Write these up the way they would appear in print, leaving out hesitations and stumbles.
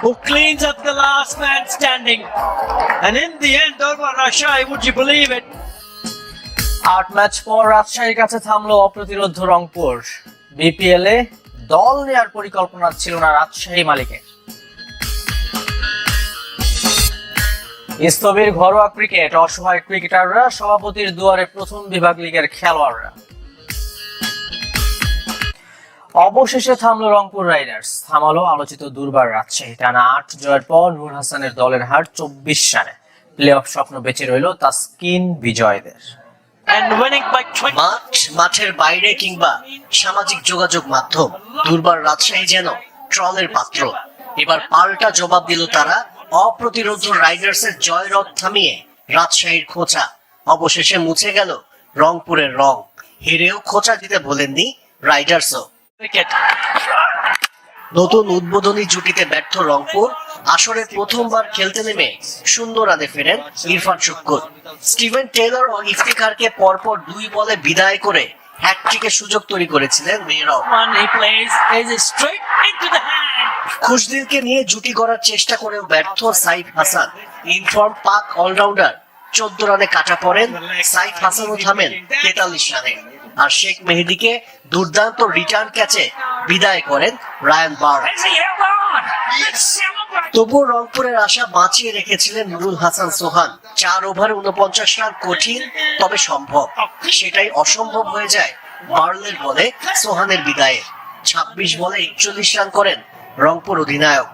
who cleans up the last man standing. And in the end, Dorman Rashai, would you believe it? 8 match পর রাজশাহীর কাছে থামলো অপ্রতিরোধ Rangpur. BPL এ দল নেয়ার পরিকল্পনা ছিল না রাজশাহী মালিকের। স্থবির ঘরোয়া ক্রিকেট, অসহায় ক্রিকেটাররা, সভাপতির দুয়ারে প্রথম বিভাগ লিগের খেলোয়াড়রা। অবশেষে থামলো রংপুর রাইডার্স, থামালো আলোচিত দুর্বার রাজশাহী। টানা 8 জয়ের পর নূর হাসানের দলের হার 24 রানে। প্লে অফ স্বপ্ন বেঁচে রইল তাসকিন বিজয়দের। And winning by 20. মাঠের বাইরে কিংবা সামাজিক যোগাযোগ মাধ্যম, দুর্বার রাজশাহী যেন ট্রলের পাত্র। এবার পাল্টা জবাব দিল তারা। অপ্রতিরোধ রাইডার্সের জয় রথ থামিয়ে রাজশাহীর খোঁচা। অবশেষে মুছে গেল রংপুরের রং। হেরেও খোঁচা দিতে ভোলেননি রাইডার্সও। Wicket. নতুন উদ্বোধনী জুটিতে ব্যর্থ রংপুর। আসরে প্রথমবার খেলতে নেমে শূন্য রানে ফেরেন ইরফান শুক্কুর। স্টিভেন টেলর ও ইফতিখারকে পরপর 2 বলে বিদায় করে হ্যাটট্রিকের সুযোগ তৈরি করেছিলেন Mehrab. One he plays is straight into the hand. খুশদিলকে নিয়ে জুটি গড়ার চেষ্টা করেও ব্যর্থ সাইফ হাসান। ইনফর্ম পাক অলরাউন্ডার 14 রানে কাটা পড়েন। সাইফ হাসানও থামেন 43 রানে। আর শেখ মেহেদীকে দুর্দান্ত রিটার্ন ক্যাচে বিদায় করেন Ryan Burns. As he held on. Let's celebrate. তবুও রংপুরের আশা বাঁচিয়ে রেখেছিলেন নুরুল হাসান সোহান। 4 ওভারে 49 রান কঠিন, তবে সম্ভব। সেটাই অসম্ভব হয়ে যায় বার্লের বলে সোহানের বিদায়ে। 26 বলে 41 রান করেন রংপুর অধিনায়ক।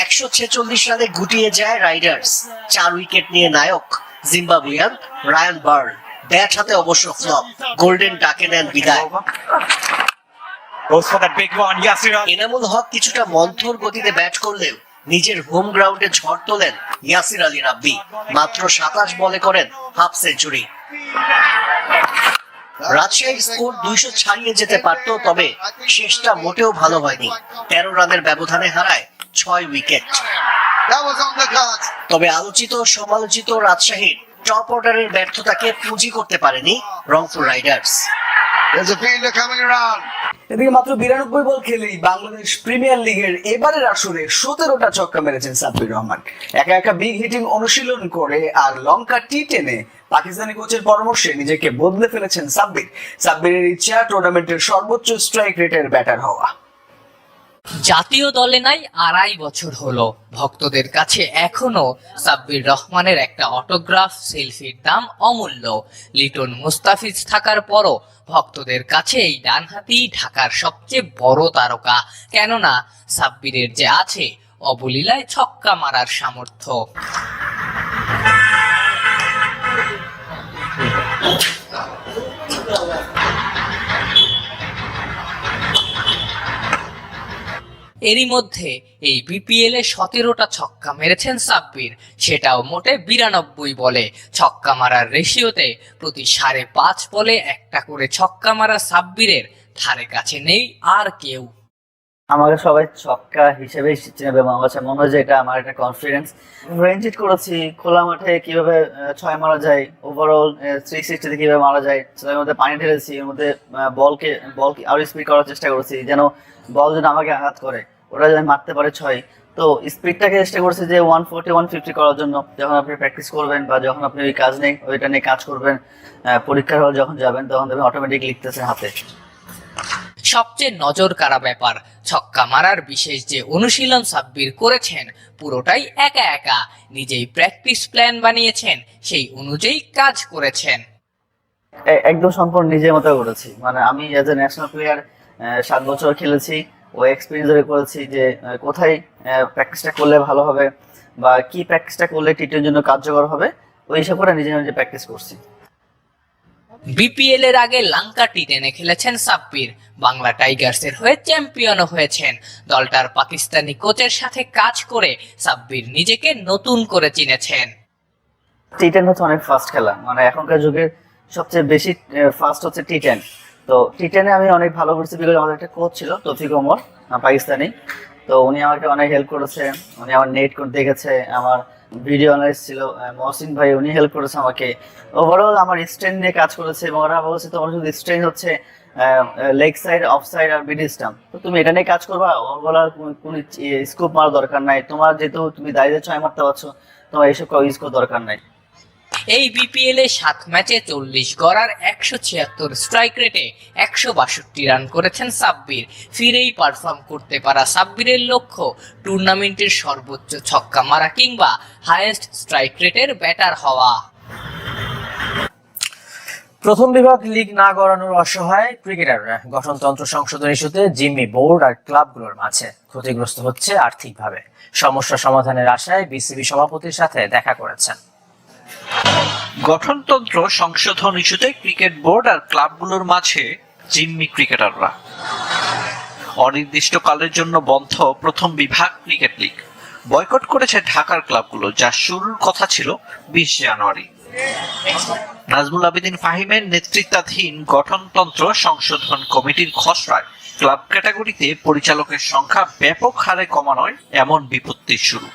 146 রানে গুটিয়ে যায় রাইডার্স। 4 উইকেট নিয়ে নায়ক জিম্বাবুয়ান রায়ান বার্ল। ব্যাট হাতে অবশ্য ফ্লপ, গোল্ডেন ডাকে নেন বিদায়। Goes for that big one, Yasir Ali. Enamul Haque কিছুটা মন্থর গতিতে ব্যাট করলেও নিজের হোম গ্রাউন্ডে ঝড় তোলেন ইয়াসির আলী রাব্বি। মাত্র 27 বলে করেন হাফ সেঞ্চুরি। রাজশাহীর স্কোর 200 ছাড়িয়ে যেতে পারত, তবে শেষটা মোটেও ভালো হয়নি। 13 রানের ব্যবধানে হারায় 6 উইকেট। তবে আলোচিত সমালোচিত রাজশাহীর টপ অর্ডারের ব্যর্থতাকে পুঁজি করতে পারেনি রংপুর রাইডার্স। এদিকে মাত্র 92 বল খেলেই বাংলাদেশ প্রিমিয়ার লিগের এবারের আসরে 17টা ছক্কা মেরেছেন সাব্বির রহমান। একা একা বিগ হিটিং অনুশীলন করে আর লঙ্কা টি10-এ পাকিস্তানি কোচের পরামর্শে নিজেকে বদলে ফেলেছেন সাব্বির। সাব্বিরের ইচ্ছা টুর্নামেন্টের সর্বোচ্চ স্ট্রাইক রেটের ব্যাটার হওয়া। জাতীয় দলে নাই 2.5 বছর হলো, ভক্তদের কাছে এখনো সাব্বির রহমানের একটা অটোগ্রাফ সেলফির দাম অমূল্য। লিটন মুস্তাফিজ থাকার পরও ভক্তদের কাছে এই ডানহাতি ঢাকার সবচেয়ে বড় তারকা। কেননা সাব্বিরের যে আছে অবলীলায় ছক্কা মারার সামর্থ্য। এরই মধ্যে এই বিপিএল এ 17টা ছক্কা মেরেছেন সাব্বির, সেটাও মোটে 92 বলে। ছক্কা মারার রেশিওতে প্রতি 5.5 বলে একটা করে ছক্কা মারা সাব্বিরের ধারে কাছে নেই আর কেউ। আমাকে সবাই ছক্কা হিসেবে চিনবে। আমার কাছে মনে হয় যে এটা আমার একটা কনফিডেন্স। রেঞ্জ হিট করেছি, খোলা মাঠে কিভাবে 6 মারা যায়, ওভারঅল 360 তে কিভাবে মারা যায়, সেটার মধ্যে পানি ঢেলেছি। এর মধ্যে বলকে আরো স্পিড করার চেষ্টা করেছি, যেন বল যেন আমাকে আঘাত করে, ওরা যেন মারতে পারে 6। তো স্পিডটাকে চেষ্টা করছি যে 140 150 করার জন্য। যখন আপনি প্র্যাকটিস করবেন বা যখন আপনি ওই কাজ নেই ওইটা নিয়ে কাজ করবেন, পরীক্ষার হল যখন যাবেন তখন দেখবেন অটোমেটিক লিখতেছেন হাতে। সবচেয়ে নজর কাড়া ব্যাপার, ছক্কা মারার বিশেষ যে অনুশীলন সাব্বির করেছেন পুরোটাই একা একা। নিজেই প্র্যাকটিস প্ল্যান বানিয়েছেন, সেই অনুযায়ী কাজ করেছেন। একদম সম্পূর্ণ নিজের মতো করেছি। মানে আমি এজ এ ন্যাশনাল প্লেয়ার 7 বছর খেলেছি, ওই এক্সপিরিয়েন্স ধরে করেছি যে কোথায় প্র্যাকটিসটা করলে ভালো হবে বা কি প্র্যাকটিসটা করলে টি-টোয়েন্টির জন্য কার্যকর হবে, ওই হিসাব করে নিজে নিজে প্র্যাকটিস করছি। বিপিএল এর আগে লঙ্কা টি10-এ খেলেছেন সাব্বির। বাংলা টাইগার্সের হয়ে চ্যাম্পিয়নও হয়েছেন। দলটার পাকিস্তানি কোচের সাথে কাজ করে সাব্বির নিজেকে নতুন করে চিনেছেন। টি10 হচ্ছে অনেক ফাস্ট খেলা, মানে এখনকার যুগের সবচেয়ে বেশি ফাস্ট হচ্ছে টি10। তো টি10-এ আমি অনেক ভালো করছি, বিকজ আমাদের একটা কোচ ছিল তৌফিক ওমর, পাকিস্তানি। তো উনি আমাকে অনেক হেল্প করেছে, উনি আমার নেট দেখেছে, আমার ভিডিও অ্যানালিস্ট ছিল মহসিন ভাই, উনি হেল্প করেছে আমাকে। ওভারঅল আমার স্ট্রেন্থ নিয়ে কাজ করেছে এবং ওরা বলছে তোমার শুধু স্ট্রেন্থ হচ্ছে লেগ সাইড, অফ সাইড আর মিড স্টাম্প, তো তুমি এটা নিয়ে কাজ করবা, ওভারঅল কোনো স্কোপ মারার দরকার নাই তোমার, যেহেতু তুমি দাঁড়িয়ে 6 মারতে পারছো, তোমার এইসব ইউজ করার দরকার নাই। এই বিপিএল এ 7 ম্যাচে 40 গড়ার 176 স্ট্রাইক রেটে 162 রান করেছেন সাব্বির। ফিরেই পারফর্ম করতে পারা সাব্বিরের লক্ষ্য টুর্নামেন্টের সর্বোচ্চ ছক্কা মারা কিংবা হাইয়েস্ট স্ট্রাইক রেটের ব্যাটার হওয়া। প্রথম বিভাগ লিগ না গড়ানোর অসহায় ক্রিকেটাররা গঠনতন্ত্র সংশোধন ইস্যুতে জিম্মি বোর্ড আর ক্লাবগুলোর মাঝে ক্ষতিগ্রস্ত হচ্ছে আর্থিকভাবে। সমস্যা সমাধানের আশায় বিসিবি সভাপতির সাথে দেখা করেছেন। গঠনতন্ত্র সংশোধন ইস্যুতে ক্রিকেট বোর্ড আর ক্লাবগুলোর মাঝে জিম্মি ক্রিকেটাররা। অনির্দিষ্টকালের জন্য বন্ধ প্রথম বিভাগ ক্রিকেট লিগ। বয়কট করেছে ঢাকার ক্লাবগুলো, যা শুরুর কথা ছিল 20 জানুয়ারি। নাজমুল আবেদিন ফাহিমের নেতৃত্বাধীন গঠনতন্ত্র সংশোধন কমিটির খসড়ায় ক্লাব ক্যাটাগরিতে পরিচালকের সংখ্যা ব্যাপক হারে কমানোয় এমন বিপত্তির শুরু।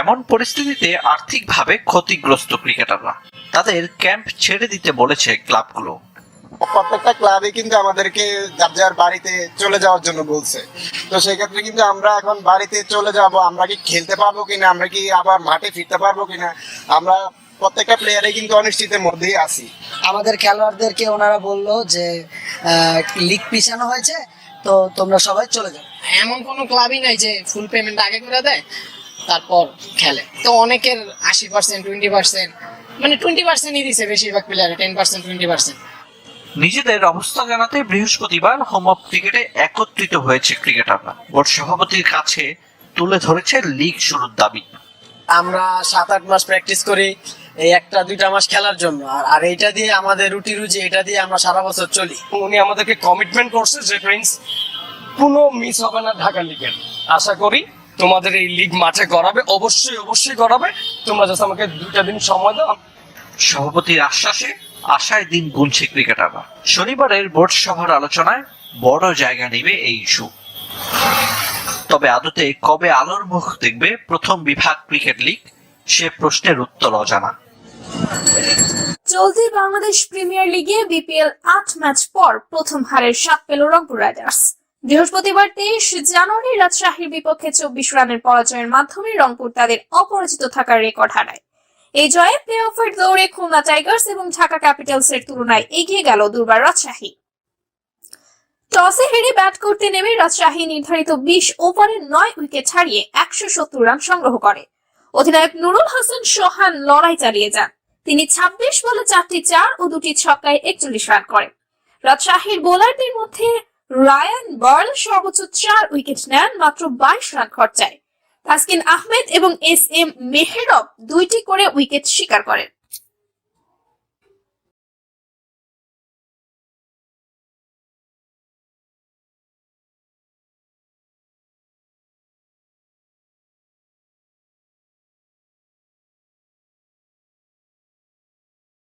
এমন পরিস্থিতিতে আর্থিকভাবে ক্ষতিগ্রস্ত ক্রিকেটাররা তাদের ক্যাম্প ছেড়ে দিতে বলেছে ক্লাবগুলো। প্রত্যেকটা ক্লাবে কিন্তু আমাদেরকে যার যার বাড়িতে চলে যাওয়ার জন্য বলছে, তো সেক্ষেত্রে কিন্তু আমরা এখন বাড়িতে চলে যাব, আমরা কি খেলতে পারবো কিনা, আমরা কি আবার মাঠে ফিরতে পারবো কিনা, আমরা প্রত্যেকটা প্লেয়ারে কিন্তু অনিশ্চিতের মধ্যেই আছি। আমাদের খেলোয়াড়দেরকে ওনারা বললো যে লিগ পিছানো হয়েছে, তো তোমরা সবাই চলে যাও। এমন কোনো ক্লাবই নাই যে ফুল পেমেন্ট আগে করে দেয় তারপর খেলে। তো অনেকের 80%, 20%, মানে 20%ই দিছে বেশিরভাগ প্লেয়ারে, 10%, 20%। নিজেদের অবস্থা জানাতে বৃহস্পতিবার হোম অফ ক্রিকেটে একত্রিত হয়েছে ক্রিকেটাররা। বোর্ড সভাপতির কাছে তুলে ধরেছে লিগ শুরুর দাবি। আমরা 7-8 মাস প্র্যাকটিস করি এই 1-2 মাস খেলার জন্য, আর এইটা দিয়ে আমাদের রুটি রুজি, এটা দিয়ে আমরা সারা বছর চলি। উনি আমাদেরকে কমিটমেন্ট করছে যে প্রিন্স কোনো মিস হবে না ঢাকা লিগের। আশা করি তোমাদের এই লিগ মাঠে গড়াবে, অবশ্যই গড়াবে। তোমরা জাস্ট আমাকে 2টা দিন সময় দাও। সভাপতির আশ্বাসে আশায় দিন গুনছে ক্রিকেটাররা। শনিবারের বোর্ড সভার আলোচনায় বড় জায়গা নেবে এই ইস্যু। তবে আদতে কবে আলোর মুখ দেখবে প্রথম বিভাগ ক্রিকেট লিগ, সে প্রশ্নের উত্তর অজানা। চলতি বাংলাদেশ প্রিমিয়ার লিগে বিপিএল 8 ম্যাচ পর প্রথম হারের স্বাদ পেল রংপুর রাইডার্স। বৃহস্পতিবার 23 জানুয়ারি রাজশাহীর বিপক্ষে 24 রানের পরাজয়ের মাধ্যমে রংপুর তাদের অপরাজিত থাকার রেকর্ড হারায়। এই জয়ে প্লে অফের দৌড়ে খুলনা টাইগার্স এবং ঢাকা ক্যাপিটালসের তুলনায় এগিয়ে গেল দুর্বার রাজশাহী। টসে হেরে ব্যাট করতে নেমে রাজশাহী নির্ধারিত 20 ওভারে 9 উইকেট হারিয়ে 170 রান সংগ্রহ করে। অধিনায়ক নুরুল হাসান সোহান লড়াই চালিয়ে যান। তিনি 26 বলে 4টি 4 ও 2টি ছক্কায় 41 রান করেন। রাজশাহীর বোলারদের মধ্যে রায়ান বার্ল সর্বোচ্চ 4 উইকেট নেন মাত্র 22 রান খরচায়। তাসকিন আহমেদ এবং এস এম মেহেরব 2টি করে উইকেট শিকার করেন।